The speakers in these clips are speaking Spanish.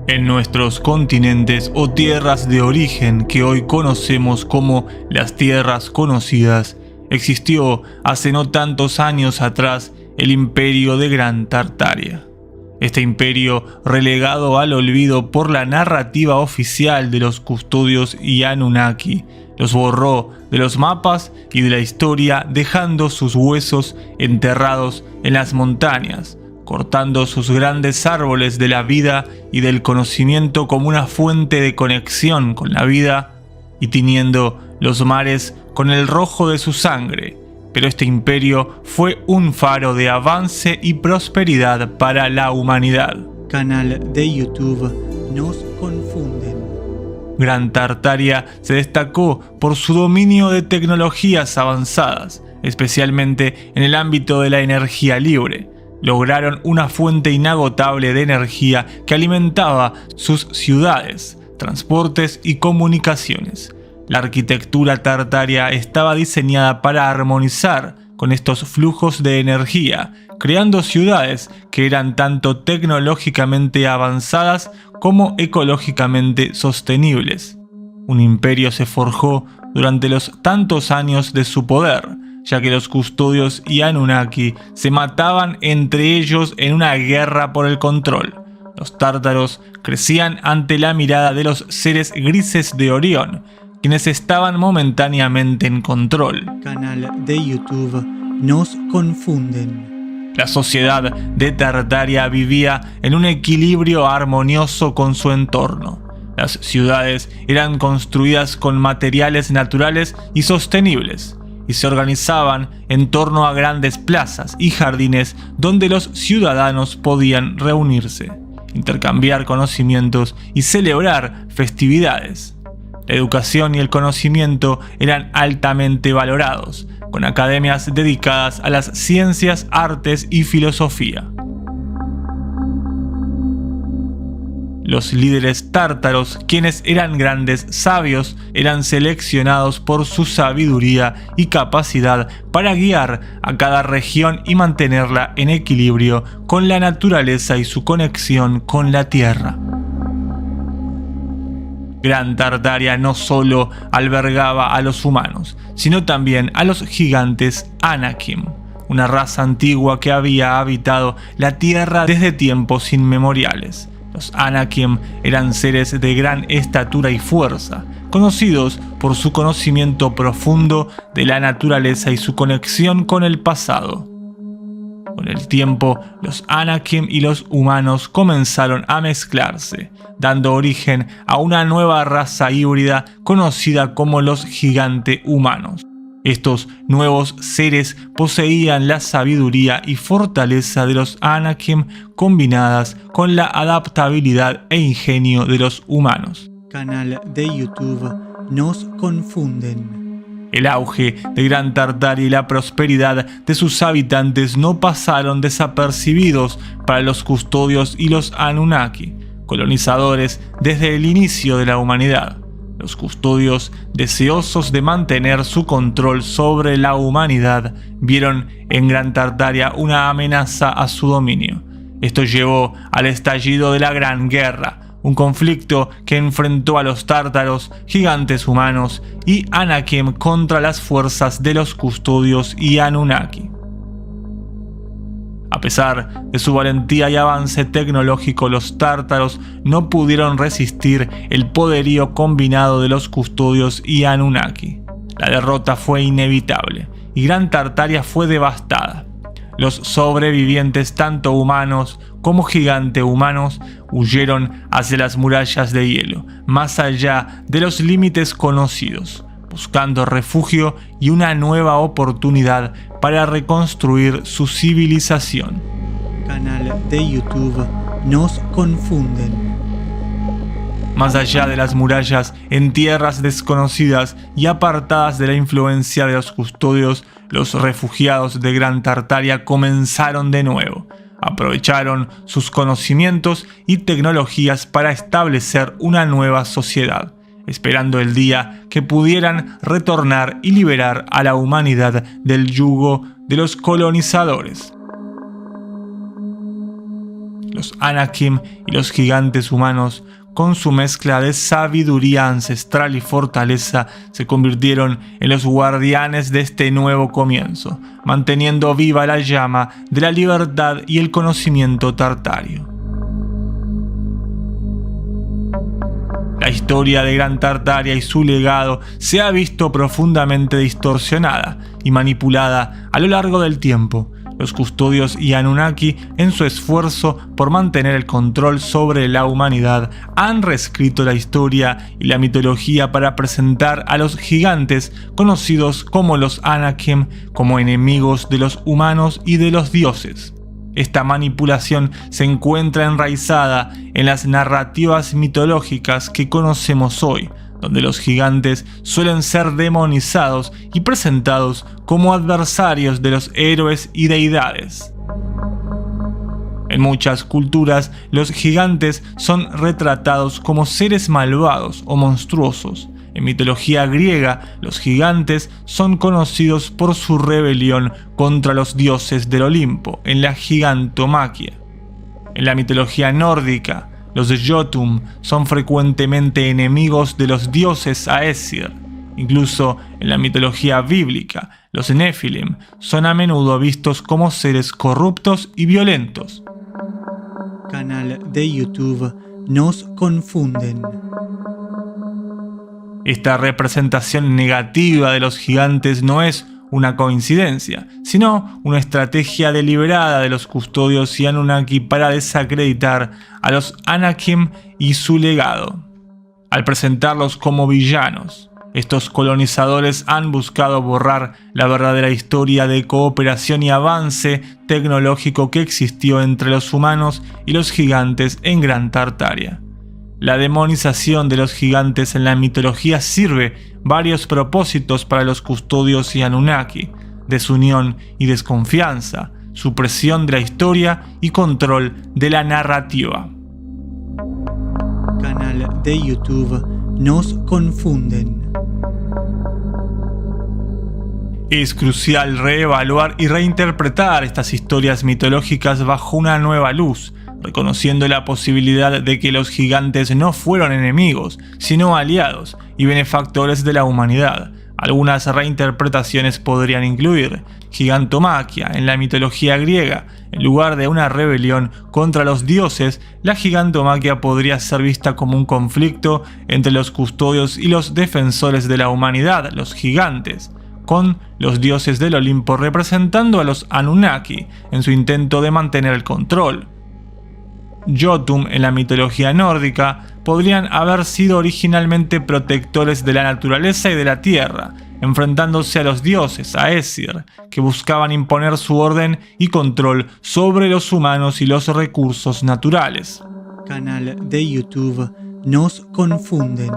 En nuestros continentes o tierras de origen que hoy conocemos como las tierras conocidas, existió hace no tantos años atrás el imperio de Gran Tartaria. Este imperio, relegado al olvido por la narrativa oficial de los custodios y Anunnaki, los borró de los mapas y de la historia, dejando sus huesos enterrados en las montañas, cortando sus grandes árboles de la vida y del conocimiento como una fuente de conexión con la vida, y tiñendo los mares con el rojo de su sangre. Pero este imperio fue un faro de avance y prosperidad para la humanidad. Canal de YouTube Nos Confunden. Gran Tartaria se destacó por su dominio de tecnologías avanzadas, especialmente en el ámbito de la energía libre. Lograron una fuente inagotable de energía que alimentaba sus ciudades, transportes y comunicaciones. La arquitectura tartaria estaba diseñada para armonizar con estos flujos de energía, creando ciudades que eran tanto tecnológicamente avanzadas como ecológicamente sostenibles. Un imperio se forjó durante los tantos años de su poder, ya que los custodios y Anunnaki se mataban entre ellos en una guerra por el control. Los tártaros crecían ante la mirada de los seres grises de Orión, quienes estaban momentáneamente en control. Canal de YouTube Nos Confunden. La sociedad de Tartaria vivía en un equilibrio armonioso con su entorno. Las ciudades eran construidas con materiales naturales y sostenibles, y se organizaban en torno a grandes plazas y jardines donde los ciudadanos podían reunirse, intercambiar conocimientos y celebrar festividades. La educación y el conocimiento eran altamente valorados, con academias dedicadas a las ciencias, artes y filosofía. Los líderes tártaros, quienes eran grandes sabios, eran seleccionados por su sabiduría y capacidad para guiar a cada región y mantenerla en equilibrio con la naturaleza y su conexión con la tierra. Gran Tartaria no solo albergaba a los humanos, sino también a los gigantes Anakim, una raza antigua que había habitado la tierra desde tiempos inmemoriales. Los Anakim eran seres de gran estatura y fuerza, conocidos por su conocimiento profundo de la naturaleza y su conexión con el pasado. Con el tiempo, los Anakim y los humanos comenzaron a mezclarse, dando origen a una nueva raza híbrida conocida como los gigante humanos. Estos nuevos seres poseían la sabiduría y fortaleza de los Anakim combinadas con la adaptabilidad e ingenio de los humanos. Canal de YouTube Nos Confunden. El auge de Gran Tartaria y la prosperidad de sus habitantes no pasaron desapercibidos para los custodios y los Anunnaki, colonizadores desde el inicio de la humanidad. Los custodios, deseosos de mantener su control sobre la humanidad, vieron en Gran Tartaria una amenaza a su dominio. Esto llevó al estallido de la Gran Guerra, un conflicto que enfrentó a los tártaros, gigantes humanos y Anakim contra las fuerzas de los custodios y Anunnaki. A pesar de su valentía y avance tecnológico, los tártaros no pudieron resistir el poderío combinado de los custodios y Anunnaki. La derrota fue inevitable y Gran Tartaria fue devastada. Los sobrevivientes, tanto humanos como gigante humanos, huyeron hacia las murallas de hielo, más allá de los límites conocidos, buscando refugio y una nueva oportunidad para reconstruir su civilización. Canal de YouTube Nos Confunden. Más allá de las murallas, en tierras desconocidas y apartadas de la influencia de los custodios, los refugiados de Gran Tartaria comenzaron de nuevo. Aprovecharon sus conocimientos y tecnologías para establecer una nueva sociedad, esperando el día que pudieran retornar y liberar a la humanidad del yugo de los colonizadores. Los Anakim y los gigantes humanos, con su mezcla de sabiduría ancestral y fortaleza, se convirtieron en los guardianes de este nuevo comienzo, manteniendo viva la llama de la libertad y el conocimiento tartario. La historia de Gran Tartaria y su legado se ha visto profundamente distorsionada y manipulada a lo largo del tiempo. Los custodios y Anunnaki, en su esfuerzo por mantener el control sobre la humanidad, han reescrito la historia y la mitología para presentar a los gigantes, conocidos como los Anakim, como enemigos de los humanos y de los dioses. Esta manipulación se encuentra enraizada en las narrativas mitológicas que conocemos hoy, donde los gigantes suelen ser demonizados y presentados como adversarios de los héroes y deidades. En muchas culturas, los gigantes son retratados como seres malvados o monstruosos. En mitología griega, los gigantes son conocidos por su rebelión contra los dioses del Olimpo, en la gigantomaquia. En la mitología nórdica, los Jotun son frecuentemente enemigos de los dioses Aesir. Incluso en la mitología bíblica, los Nephilim son a menudo vistos como seres corruptos y violentos. Canal de YouTube Nos Confunden. Esta representación negativa de los gigantes no es una coincidencia, sino una estrategia deliberada de los custodios y Anunnaki para desacreditar a los Anakim y su legado. Al presentarlos como villanos, estos colonizadores han buscado borrar la verdadera historia de cooperación y avance tecnológico que existió entre los humanos y los gigantes en Gran Tartaria. La demonización de los gigantes en la mitología sirve varios propósitos para los custodios y Anunnaki: desunión y desconfianza, supresión de la historia y control de la narrativa. Canal de YouTube Nos Confunden. Es crucial reevaluar y reinterpretar estas historias mitológicas bajo una nueva luz, reconociendo la posibilidad de que los gigantes no fueron enemigos, sino aliados y benefactores de la humanidad. Algunas reinterpretaciones podrían incluir gigantomaquia en la mitología griega. En lugar de una rebelión contra los dioses, la gigantomaquia podría ser vista como un conflicto entre los custodios y los defensores de la humanidad, los gigantes, con los dioses del Olimpo representando a los Anunnaki en su intento de mantener el control. Jotun en la mitología nórdica podrían haber sido originalmente protectores de la naturaleza y de la tierra, enfrentándose a los dioses Aesir, que buscaban imponer su orden y control sobre los humanos y los recursos naturales. Canal de YouTube Nos Confunden.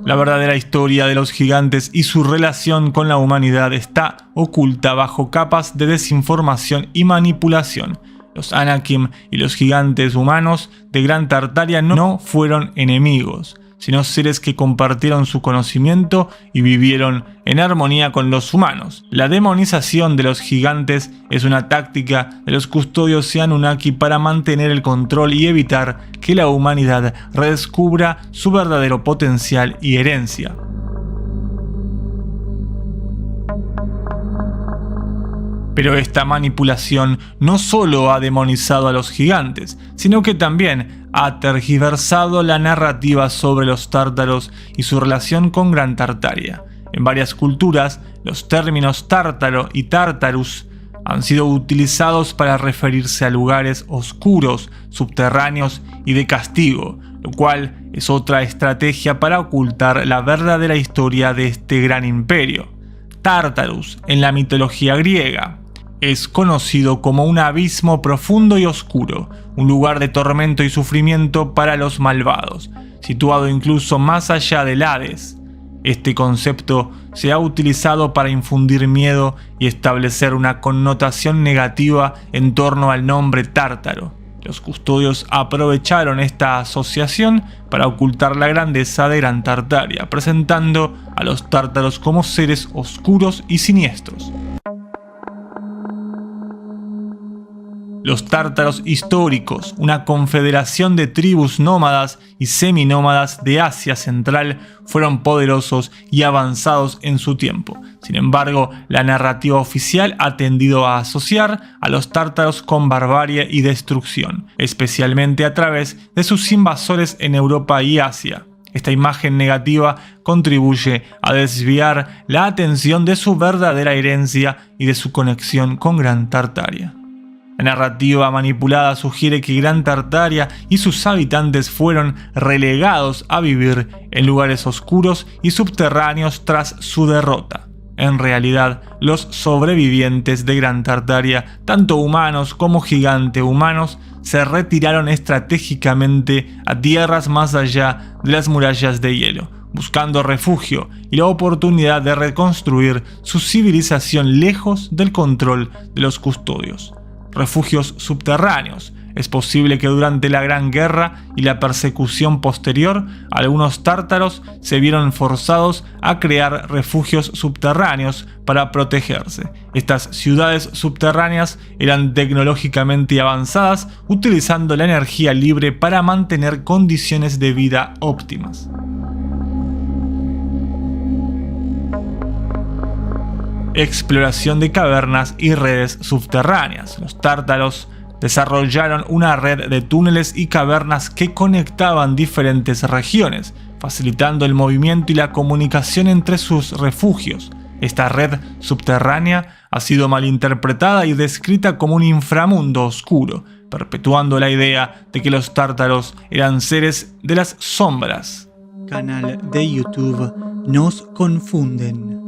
La verdadera historia de los gigantes y su relación con la humanidad está oculta bajo capas de desinformación y manipulación. Los Anakim y los gigantes humanos de Gran Tartaria no fueron enemigos, sino seres que compartieron su conocimiento y vivieron en armonía con los humanos. La demonización de los gigantes es una táctica de los custodios y Anunnaki para mantener el control y evitar que la humanidad redescubra su verdadero potencial y herencia. Pero esta manipulación no solo ha demonizado a los gigantes, sino que también ha tergiversado la narrativa sobre los tártaros y su relación con Gran Tartaria. En varias culturas, los términos tártaro y tártarus han sido utilizados para referirse a lugares oscuros, subterráneos y de castigo, lo cual es otra estrategia para ocultar la verdadera historia de este gran imperio. Tartarus, en la mitología griega, es conocido como un abismo profundo y oscuro, un lugar de tormento y sufrimiento para los malvados, situado incluso más allá del Hades. Este concepto se ha utilizado para infundir miedo y establecer una connotación negativa en torno al nombre tártaro. Los custodios aprovecharon esta asociación para ocultar la grandeza de Gran Tartaria, presentando a los tártaros como seres oscuros y siniestros. Los tártaros históricos, una confederación de tribus nómadas y seminómadas de Asia Central, fueron poderosos y avanzados en su tiempo. Sin embargo, la narrativa oficial ha tendido a asociar a los tártaros con barbarie y destrucción, especialmente a través de sus invasores en Europa y Asia. Esta imagen negativa contribuye a desviar la atención de su verdadera herencia y de su conexión con Gran Tartaria. La narrativa manipulada sugiere que Gran Tartaria y sus habitantes fueron relegados a vivir en lugares oscuros y subterráneos tras su derrota. En realidad, los sobrevivientes de Gran Tartaria, tanto humanos como gigante humanos, se retiraron estratégicamente a tierras más allá de las murallas de hielo, buscando refugio y la oportunidad de reconstruir su civilización lejos del control de los custodios. Refugios subterráneos. Es posible que durante la Gran Guerra y la persecución posterior, algunos tártaros se vieron forzados a crear refugios subterráneos para protegerse. Estas ciudades subterráneas eran tecnológicamente avanzadas, utilizando la energía libre para mantener condiciones de vida óptimas. Exploración de cavernas y redes subterráneas. Los tártaros desarrollaron una red de túneles y cavernas que conectaban diferentes regiones, facilitando el movimiento y la comunicación entre sus refugios. Esta red subterránea ha sido malinterpretada y descrita como un inframundo oscuro, perpetuando la idea de que los tártaros eran seres de las sombras. Canal de YouTube Nos Confunden.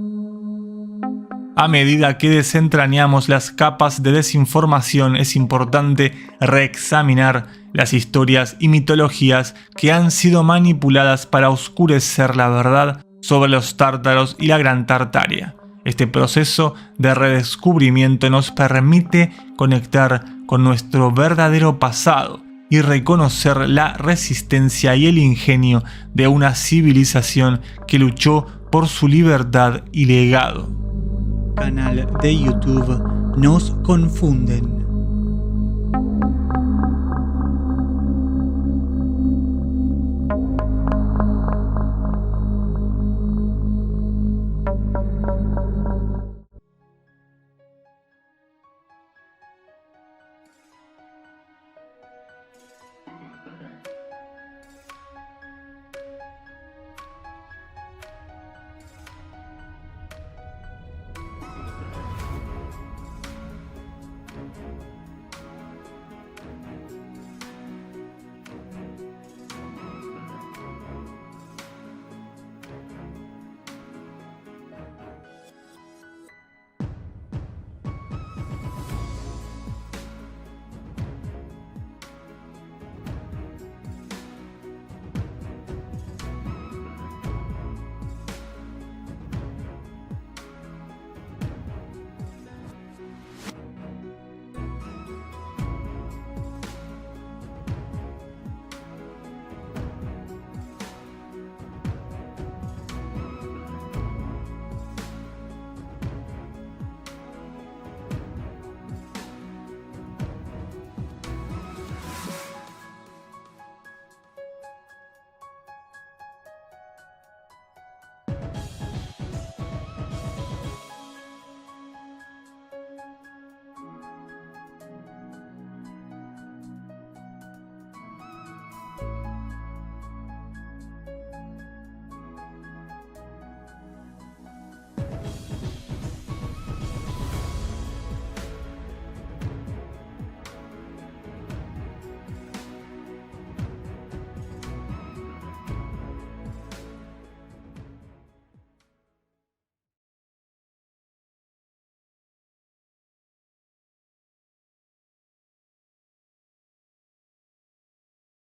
A medida que desentrañamos las capas de desinformación, es importante reexaminar las historias y mitologías que han sido manipuladas para oscurecer la verdad sobre los tártaros y la Gran Tartaria. Este proceso de redescubrimiento nos permite conectar con nuestro verdadero pasado y reconocer la resistencia y el ingenio de una civilización que luchó por su libertad y legado. Canal de YouTube Nos Confunden.